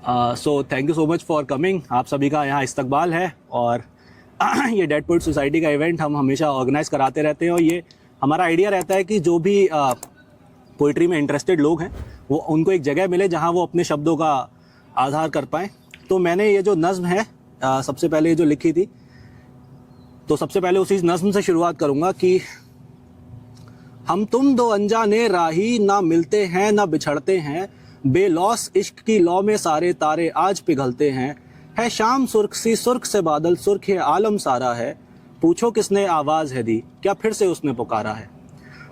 So thank you so much for coming. आप सभी का यहाँ इस्तकबाल है और ये डेड पोएट सोसाइटी का इवेंट हम हमेशा ऑर्गेनाइज कराते रहते हैं और ये हमारा आइडिया रहता है कि जो भी पोइट्री में इंटरेस्टेड लोग हैं वो उनको एक जगह मिले जहाँ वो अपने शब्दों का आधार कर पाएँ। तो मैंने ये जो नज़्म है सबसे पहले जो लिखी थी, तो सबसे पहले उसी नज़्म से शुरुआत करूँगा कि हम तुम दो अनजाने राही, ना मिलते हैं ना बिछड़ते हैं, बेलौस इश्क की लौ में सारे तारे आज पिघलते हैं। है शाम सुर्ख सी सुर्ख से बादल सुर्ख है आलम सारा है, पूछो किसने आवाज़ है दी क्या फिर से उसने पुकारा है।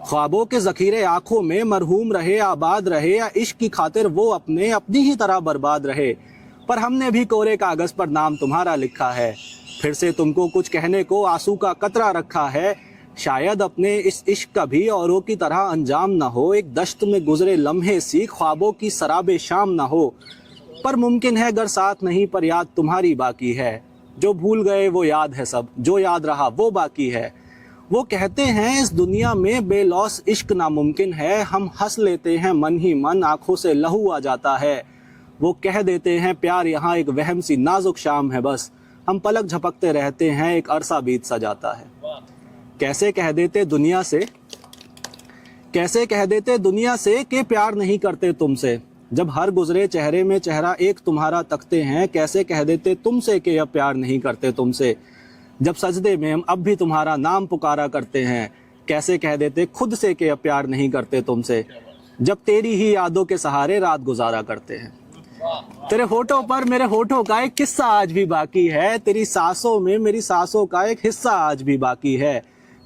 ख्वाबों के ज़ख़ीरे आँखों में मरहूम रहे आबाद रहे, या इश्क की खातिर वो अपने अपनी ही तरह बर्बाद रहे, पर हमने भी कोरे कागज़ पर नाम तुम्हारा लिखा है, फिर से तुमको कुछ कहने को आंसू का कतरा रखा है। शायद अपने इस इश्क का भी औरों की तरह अंजाम ना हो, एक दश्त में गुजरे लम्हे सी ख्वाबों की सराबे शाम ना हो, पर मुमकिन है अगर साथ नहीं पर याद तुम्हारी बाकी है। जो भूल गए वो याद है सब, जो याद रहा वो बाकी है। वो कहते हैं इस दुनिया में बेलौस इश्क नामुमकिन है, हम हंस लेते हैं मन ही मन आंखों से लहू आ जाता है। वो कह देते हैं प्यार यहाँ एक वहम सी नाजुक शाम है, बस हम पलक झपकते रहते हैं एक अरसा बीत सा जाता है। कैसे कह देते दुनिया से कि प्यार नहीं करते तुमसे, जब हर गुजरे चेहरे में चेहरा एक तुम्हारा तकते हैं। कैसे कह देते तुमसे कि अब प्यार नहीं करते तुमसे, जब सजदे में हम अब भी तुम्हारा नाम पुकारा करते हैं। कैसे कह देते खुद से कि अब प्यार नहीं करते तुमसे, जब तेरी ही यादों के सहारे रात गुजारा करते हैं। तेरे होठों पर मेरे होठों का एक किस्सा आज भी बाकी है, तेरी सांसों में मेरी सांसों का एक हिस्सा आज भी बाकी है।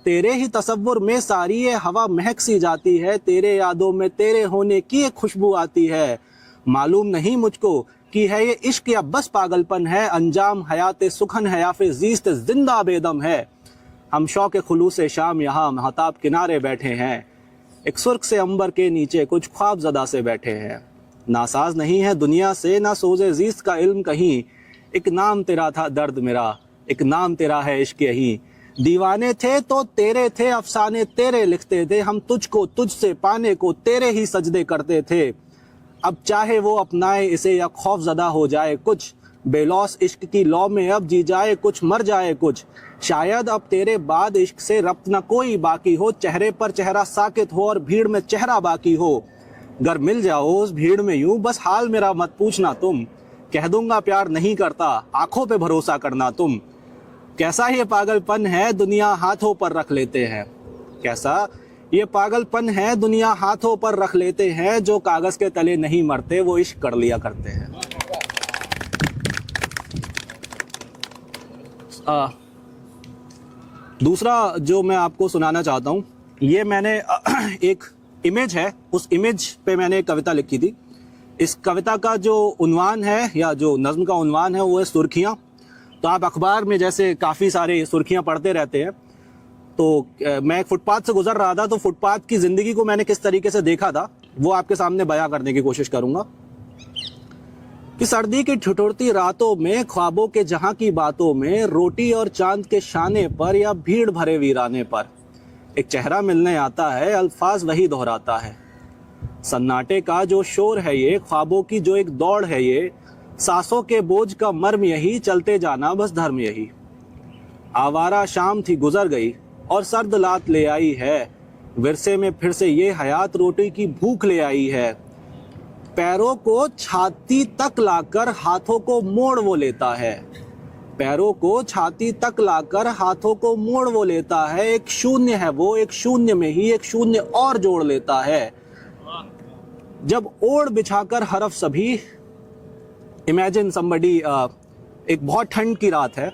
तेरे ही तसव्वुर में सारी ये हवा महक सी जाती है, तेरे यादों में तेरे होने की एक खुशबू आती है। मालूम नहीं मुझको कि है ये इश्क या बस पागलपन है, अंजाम हयात सुखन है या फिर जीस्त जिंदा बेदम है। हम शौक खुलूस शाम यहाँ महताब किनारे बैठे हैं, एक सुर्ख से अंबर के नीचे कुछ ख्वाब ज़दा से बैठे हैं। नासाज नहीं है दुनिया से ना सोज़े जीस्त का इल्म कहीं, एक नाम तेरा था दर्द मेरा, एक नाम तेरा है इश्क यही। दीवाने थे तो तेरे थे अफसाने तेरे लिखते थे, हम तुझको तुझसे पाने को तेरे ही सजदे करते थे। अब चाहे वो अपनाए इसे या खौफ ज़दा हो जाए कुछ, बेलौस इश्क की लौ में अब जी जाए कुछ मर जाए कुछ। शायद अब तेरे बाद इश्क से रब्त न कोई बाकी हो, चेहरे पर चेहरा साकित हो और भीड़ में चेहरा बाकी हो। अगर मिल जाओ उस भीड़ में यूं बस हाल मेरा मत पूछना तुम, कह दूंगा प्यार नहीं करता आंखों पे भरोसा करना तुम। कैसा ये पागलपन है दुनिया हाथों पर रख लेते हैं, कैसा ये पागलपन है दुनिया हाथों पर रख लेते हैं, जो कागज के तले नहीं मरते वो इश्क कर लिया करते हैं। दूसरा जो मैं आपको सुनाना चाहता हूँ, ये मैंने एक इमेज है, उस इमेज पे मैंने एक कविता लिखी थी। इस कविता का जो उन्वान है या जो नज़्म का उन्वान है वो है सुर्खियाँ। तो आप अखबार में जैसे काफ़ी सारे सुर्खियाँ पढ़ते रहते हैं, तो मैं एक फुटपाथ से गुजर रहा था, तो फुटपाथ की ज़िंदगी को मैंने किस तरीके से देखा था वो आपके सामने बयां करने की कोशिश करूँगा। कि सर्दी की ठिठुरती रातों में, ख्वाबों के जहाँ की बातों में, रोटी और चांद के शाने पर या भीड़ भरे वीराने पर एक चेहरा मिलने आता है, अल्फाज वही दोहराता है। सन्नाटे का जो शोर है ये, ख्वाबों की जो एक दौड़ है ये, सांसों के बोझ का मर्म यही, चलते जाना बस धर्म यही। आवारा शाम थी गुजर गई और सर्द लात ले आई है, विरसे में फिर से ये हयात रोटी की भूख ले आई है। पैरों को छाती तक लाकर हाथों को मोड़ वो लेता है, पैरों को छाती तक लाकर हाथों को मोड़ वो लेता है। एक शून्य है वो, एक शून्य में ही एक शून्य और जोड़ लेता है। जब ओढ़ बिछाकर हरफ सभी, इमेजिन समबडी, एक बहुत ठंड की रात है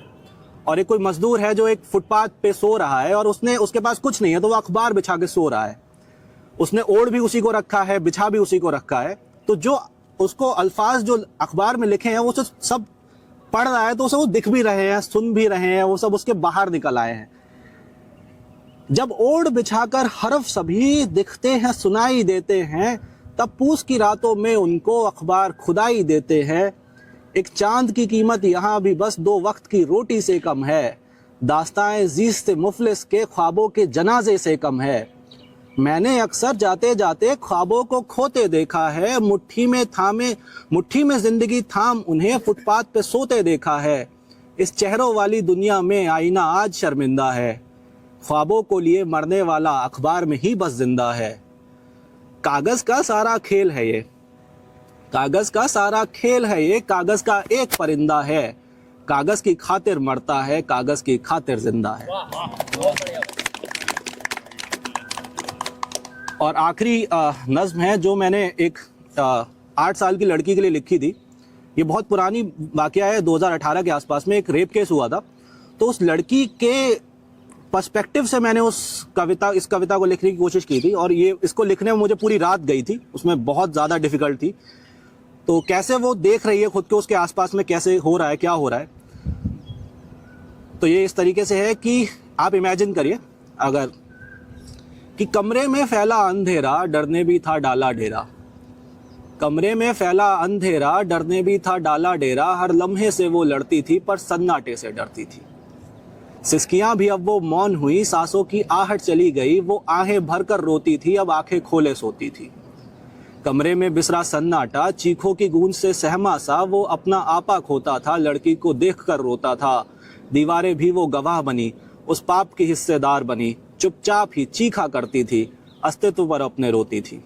और एक कोई मजदूर है जो एक फुटपाथ पे सो रहा है और उसके पास कुछ नहीं है, तो वो अखबार बिछा के सो रहा है। उसने ओढ़ भी उसी को रखा है, बिछा भी उसी को रखा है। तो जो उसको अल्फाज जो अखबार में लिखे हैं वो सब पढ़ रहा है, तो उसे वो दिख भी रहे हैं, सुन भी रहे हैं, वो सब उसके बाहर निकल आए हैं। जब ओढ़ बिछाकर हरफ सभी दिखते हैं सुनाई देते हैं, तब पूस की रातों में उनको अखबार खुदाई देते हैं। एक चांद की कीमत यहाँ भी बस 2 वक्त की रोटी से कम है, दास्ताएं जीस्त मुफलिस के ख्वाबों के जनाजे से कम है। मैंने अक्सर जाते जाते ख्वाबों को खोते देखा है, मुट्ठी में जिंदगी थाम उन्हें फुटपाथ पे सोते देखा है। इस चेहरों वाली दुनिया में आईना आज शर्मिंदा है, ख्वाबों को लिए मरने वाला अखबार में ही बस जिंदा है। कागज का सारा खेल है ये, कागज का सारा खेल है ये, कागज का एक परिंदा है, कागज की खातिर मरता है, कागज की खातिर जिंदा है। और आखिरी नज्म है जो मैंने एक 8 साल की लड़की के लिए लिखी थी। ये बहुत पुरानी वाकया है, 2018 के आसपास में एक रेप केस हुआ था। तो उस लड़की के पर्सपेक्टिव से मैंने इस कविता को लिखने की कोशिश की थी, और ये इसको लिखने में मुझे पूरी रात गई थी, उसमें बहुत ज़्यादा डिफिकल्ट थी। तो कैसे वो देख रही है खुद को, उसके आसपास में कैसे हो रहा है, क्या हो रहा है। तो ये इस तरीके से है कि आप इमेजिन करिए अगर कि कमरे में फैला अंधेरा, डरने भी था डाला डेरा। कमरे में फैला अंधेरा, डरने भी था डाला डेरा। हर लम्हे से वो लड़ती थी पर सन्नाटे से डरती थी। सिसकियां भी अब वो मौन हुई, सांसों की आहट चली गई। वो आहें भरकर रोती थी, अब आंखें खोले सोती थी। कमरे में बिसरा सन्नाटा, चीखों की गूंज से सहमा सा। वो अपना आपा खोता था, लड़की को देखकर रोता था। दीवारें भी वो गवाह बनी, उस पाप की हिस्सेदार बनी। चुपचाप ही चीखा करती थी, अस्तित्व पर अपने रोती थी।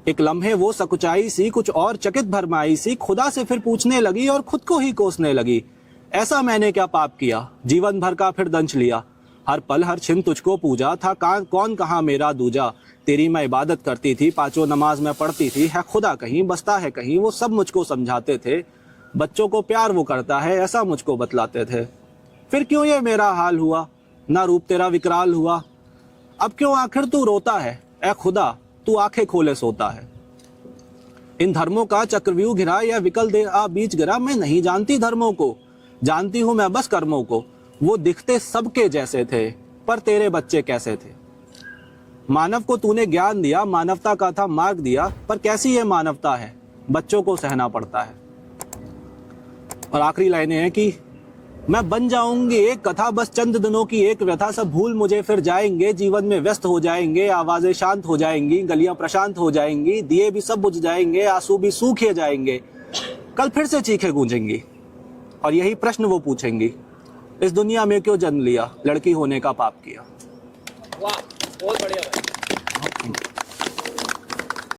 एक लम्हे वो सकुचाई सी, कुछ और चकित भरमाई सी। खुदा से फिर पूछने लगी और खुद को ही कोसने लगी। ऐसा मैंने क्या पाप किया, जीवन भर का फिर दंश लिया। हर पल हर छिन तुझको पूजा था, कौन कहाँ मेरा दूजा। तेरी मैं इबादत करती थी, पांचों नमाज मैं पढ़ती थी। है खुदा कहीं, बसता है कहीं, वो सब मुझको समझाते थे। बच्चों को प्यार वो करता है, ऐसा मुझको बतलाते थे। फिर क्यों ये मेरा हाल हुआ, ना रूप तेरा विकराल हुआ। अब क्यों आखिर तू रोता है, ऐ खुदा तू आंखें खोले सोता है। इन धर्मों का चक्रव्यूह घिरा, या विकल दे आ बीच गिरा। मैं नहीं जानती धर्मों को, जानती हूं मैं बस कर्मों को। वो दिखते सबके जैसे थे, पर तेरे बच्चे कैसे थे। मानव को तूने ज्ञान दिया, मानवता का था मार्ग दिया। पर कैसी ये मानवता है, बच्चों को सहना पड़ता है। और आखिरी लाइनें हैं कि मैं बन जाऊंगी एक कथा, बस चंद दिनों की एक व्यथा। सब भूल मुझे फिर जाएंगे, जीवन में व्यस्त हो जाएंगे। आवाजें शांत हो जाएंगी, गलियां प्रशांत हो जाएंगी। दिए भी सब बुझ जाएंगे, आंसू भी सूखे जाएंगे। कल फिर से चीखें गूंजेंगी, और यही प्रश्न वो पूछेंगी, इस दुनिया में क्यों जन्म लिया, लड़की होने का पाप किया। वाह, बहुत बढ़िया भाई।